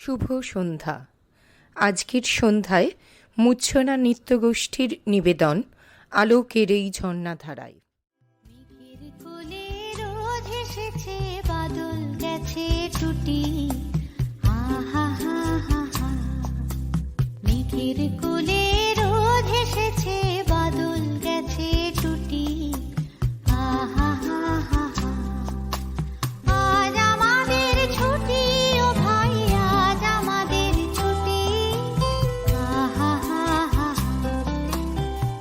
শুভ সন্ধ্যা। আজকের সন্ধ্যায় মূর্ছনা নৃত্যগোষ্ঠীর নিবেদন আলোকের এই ঝর্ণাধারায়। মেঘের কোলে রোজ এসেছে, বাদল গেছে ছুটি, আহা হা হা হা। মেঘের কোলে রোজ এসেছে, বাদল গেছে ছুটি, আহা হা হা হা। আজ আমাদের ছুটি, ও ভাই আজ আমাদের ছুটি, আহা হা হা হা।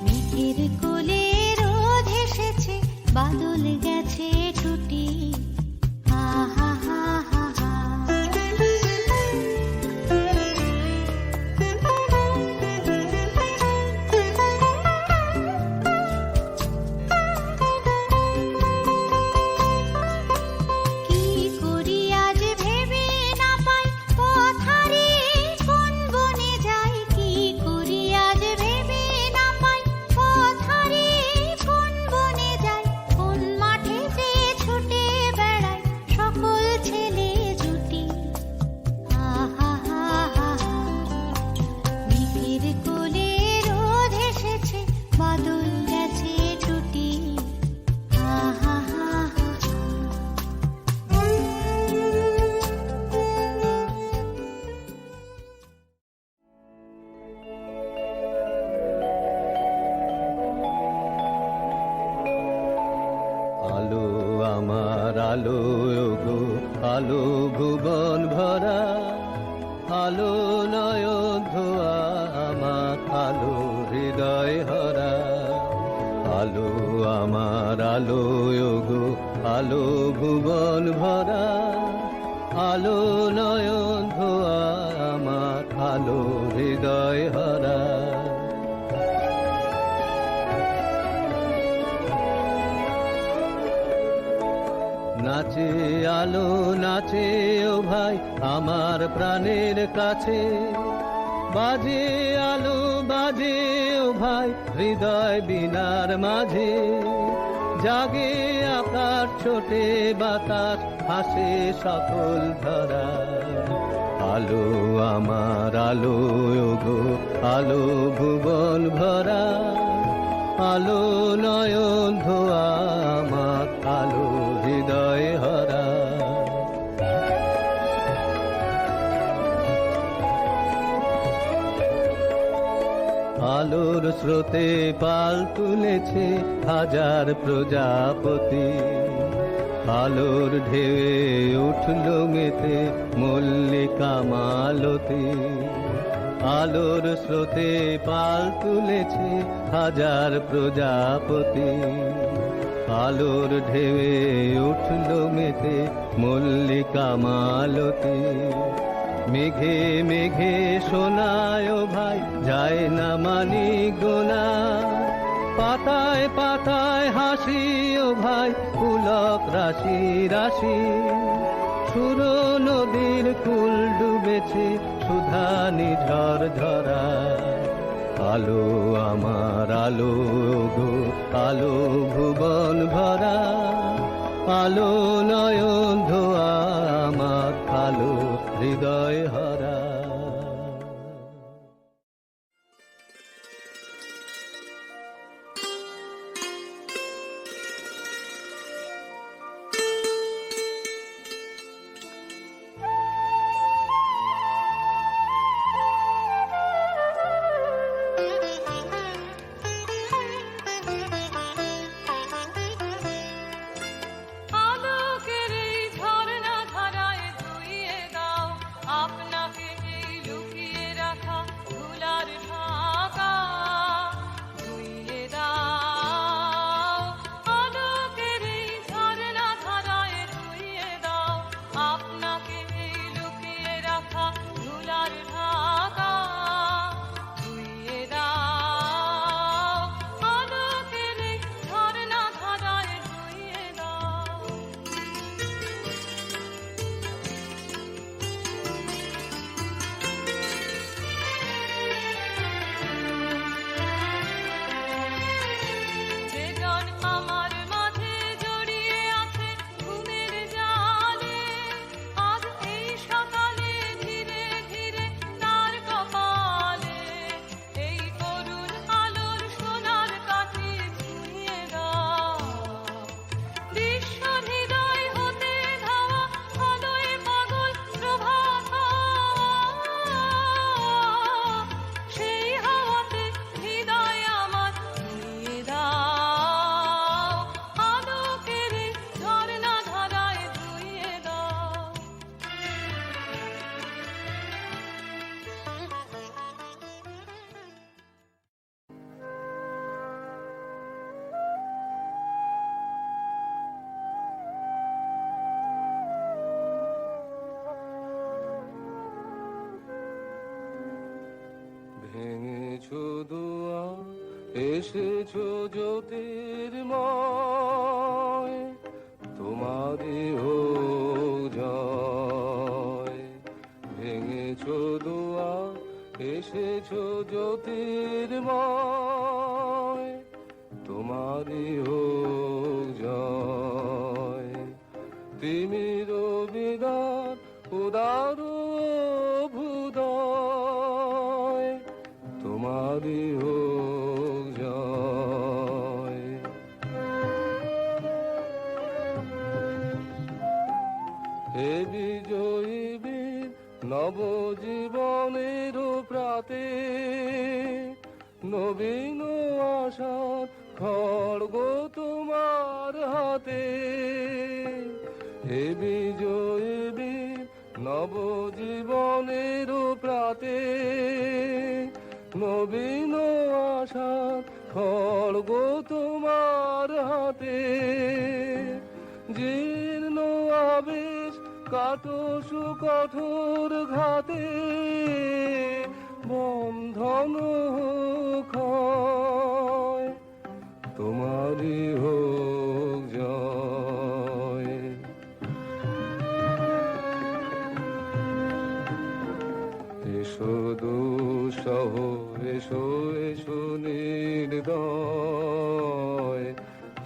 মেঘের কোলে রোজ এসেছে, বাদল গেছে ছুটি, আহা হা হা হা। কি করি আজ ভেবে না পাই, পথ হারিয়ে কোন বনে যাই। কি করি আজ ভেবে না পাই, পথ হারিয়ে কোন বনে যাই। কোন মাঠে যে ছুটে বেড়াই সকল ছেলে জুটি, আহা হা হা হা। মেঘের কোলে রোদ এসেছে, বাদল গেছে ছুটি, আহা হা হা হা। আলো আমার আলো গো, আলো ভুবন ভরা, আলো নয়ন ধোয়া আমার, আলো হৃদয় হরা। আলো আমার আলো গো, আলো ভুবন ভরা, আলো নয়ন ধোয়া আমার, আলো হৃদয় হরা। নাচে আলো নাচে ও ভাই আমার প্রাণের কাছে, বাজে আলো বাজে ও ভাই হৃদয় বিনার মাঝে। জাগে আকাশ ছোটে বাতাস হাসে সকল ধরা। আলো আমার আলো গো, আলো ভুবন ভরা, আলো নয়ন ধোয়া আমার, আলো হৃদয় হরা। আলোর স্রোতে পাল তুলেছে হাজার প্রজাপতি, আলোর ঢেউয়ে উঠল মেতে মল্লিকা মালতী। আলোর স্রোতে পাল তুলেছে হাজার প্রজাপতি, আলোর ঢেউয়ে উঠল মেতে মল্লিকা মালতী। মেঘে মেঘে শোনায় ও ভাই যায় না মানি গোনা, পাতায় পাতায় হাসি ও ভাই পুলক রাশি রাশি। সুর নদীর কুল ডুবেছে সুধা নিঝর ঝরা। আলো আমার আলো গো, আলো ভুবন ভরা, আলো নয়ন ধোয়া আমার, আলো হৃদয় হরা। আলোকের এই ঝর্ণা ধারায় ধুইয়ে দাও আপনা ভেঙেছো দুয়ার এসেছো জ্যোতির্ময়, তোমারই হোক জয়। ভেঙেছো দুয়ার এসেছো জ্যোতির্ময়, তোমারই হোক জয়। তিমির বিদার উদার ভুদয়, তোমারই হোক জয়। হে বিজয়ী বীর নবজীবনের প্রাতে, নবীন আশার খড়গ তোমার হাতে। হে বিজয়ী বীর নবজীবনের প্রাতে, নবীন আশার খড়গ তোমার হাতে। জীর্ণ আবেশ কাটো সুকঠোর ঘাতে, বন্ধন ক্ষয়, তোমারই হোক জয়। এসো দুঃসহ এসো এসো নির্দয়,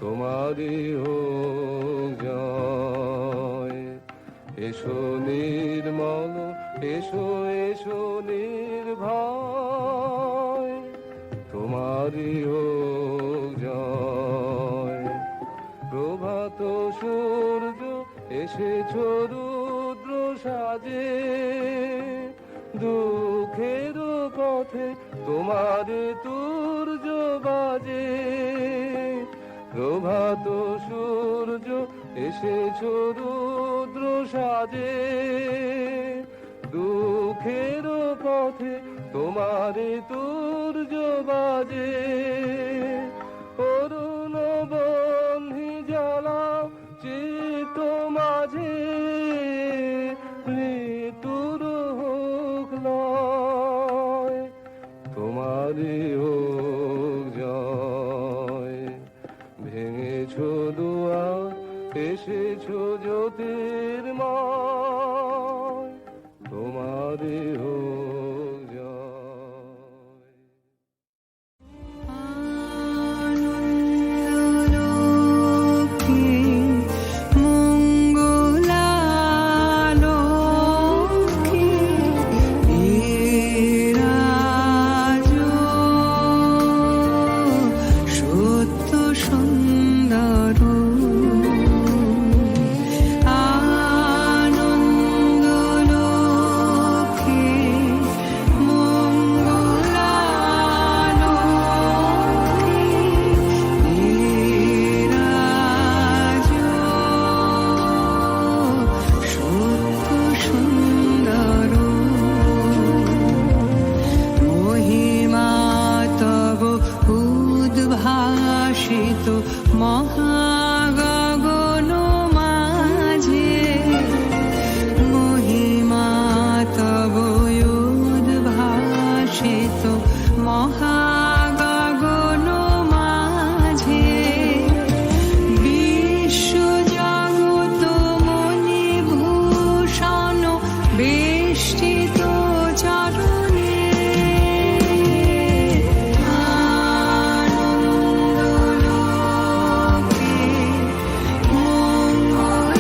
তোমারই হোক জয়। এসো নির্মল এসো এসো নির্ভয়, তোমারই হোক জয়। প্রভাত সূর্য এসেছো রুদ্র সাজে, দুঃখের পথে তোমার তুর্য বাজে। প্রভাত সূর্য এসেছো রুদ্র সাজে, দুঃখের পথে তোমার তুর্য বাজে। অরুণ বন্ধি জ্বালা চিত্ত মাঝে, মৃত্যুর হোক লয়, তোমারই হোক জয়। ভেঙেছো দুয়ার এসেছো জ্যোতির্ময়, তোমারই হোক জয়। আনন্দলোকে মঙ্গলালোকে বিরাজ, সত্য সুন্দর। আনন্দলোকে মঙ্গলালোকে বিরাজ, সত্য সুন্দর। মহিমা তব উদ্ভাসিত মহাগগন মাঝে, মহিমা তব উদ্ভাসিত মহাগগন মাঝে। বিশ্বজগৎ মণিভূষণ বেষ্টিত চরণে, আনন্দলোকে মঙ্গলালোকে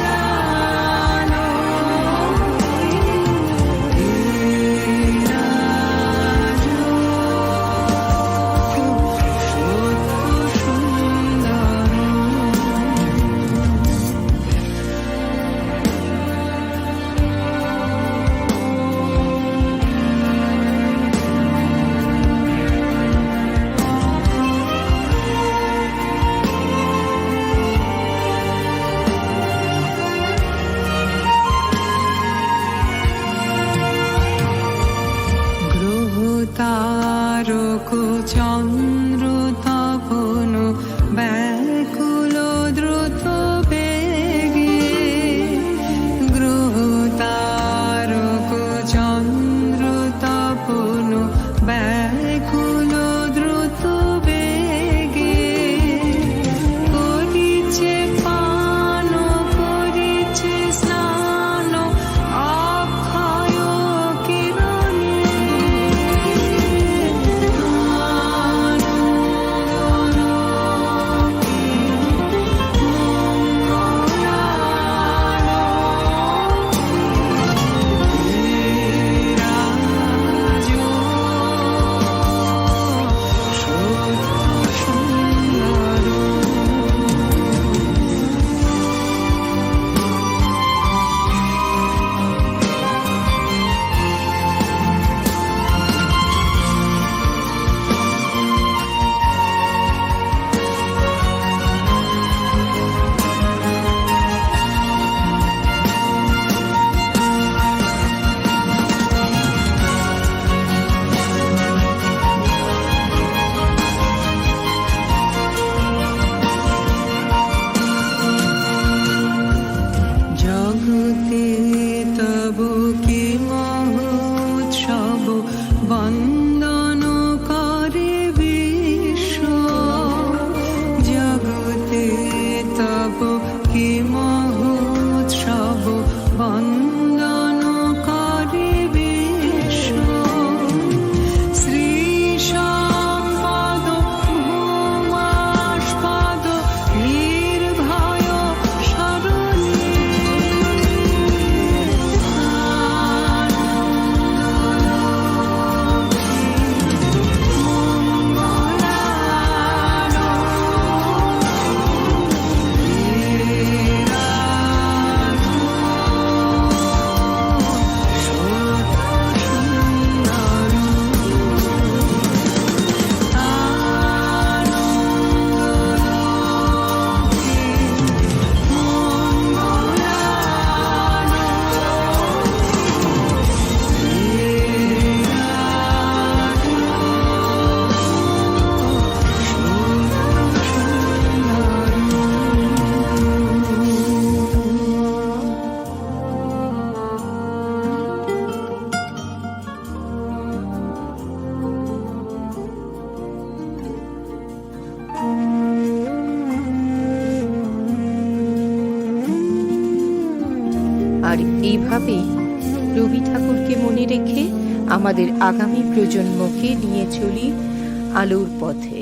আর এইভাবেই রবি ঠাকুরকে মনে রেখে আমাদের আগামী প্রজন্মকে নিয়ে চলি আলোর পথে।